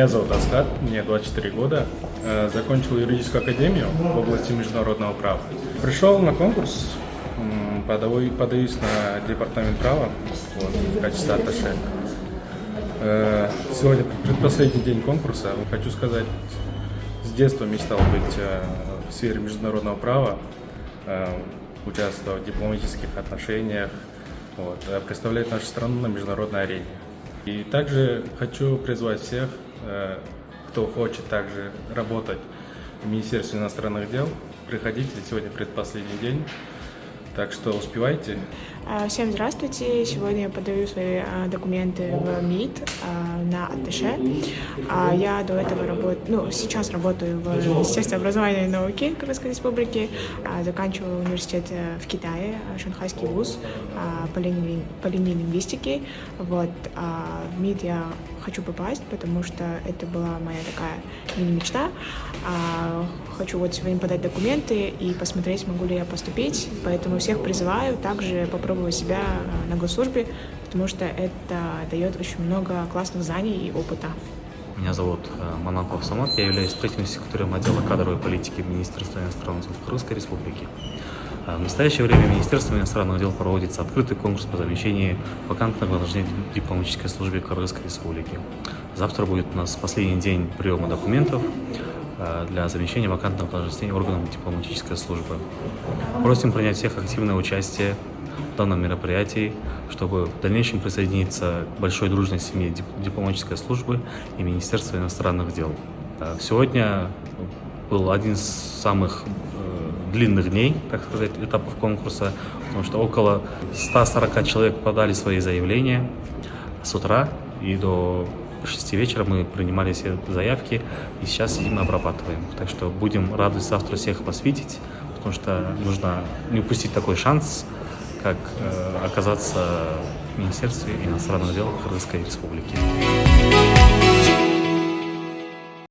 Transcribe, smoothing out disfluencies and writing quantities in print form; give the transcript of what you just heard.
Меня зовут Асхат, мне 24 года. Закончил юридическую академию в области международного права. Пришел на конкурс, подаюсь на департамент права в качестве атташе. Сегодня предпоследний день конкурса. Хочу сказать, с детства мечтал быть в сфере международного права, участвовать в дипломатических отношениях, представлять нашу страну на международной арене. И также хочу призвать всех, кто хочет также работать в Министерстве иностранных дел, приходите, сегодня предпоследний день, так что успевайте. Всем здравствуйте! Сегодня я подаю свои документы в МИД на атташе. Я до этого сейчас работаю в Министерстве образования и науки Кыргызской Республики. Заканчиваю университет в Китае, шанхайский вуз по линии лингвистики. В МИД я хочу попасть, потому что это была моя такая мини-мечта. Хочу сегодня подать документы и посмотреть, могу ли я поступить. Поэтому всех призываю также попробовать себя на госслужбе, потому что это дает очень много классных знаний и опыта. Меня зовут Манапов Самат, я являюсь третьим секретарем отдела кадровой политики Министерства иностранных дел Кыргызской Республики. В настоящее время Министерством иностранных дел проводится открытый конкурс по замещению вакантных должностей в дипломатической службе Кыргызской Республики. Завтра будет у нас последний день приема документов для замещения вакантных должностей органов дипломатической службы. Просим принять всех активное участие в данном мероприятии, чтобы в дальнейшем присоединиться к большой дружной семье дипломатической службы и Министерства иностранных дел. Сегодня был один из самых длинных дней, так сказать, этапов конкурса, потому что около 140 человек подали свои заявления с утра, и до 6 вечера мы принимали все заявки, и сейчас сидим и обрабатываем. Так что будем рады завтра всех вас видеть, потому что нужно не упустить такой шанс, как оказаться в Министерстве иностранных дел Кыргызской Республики.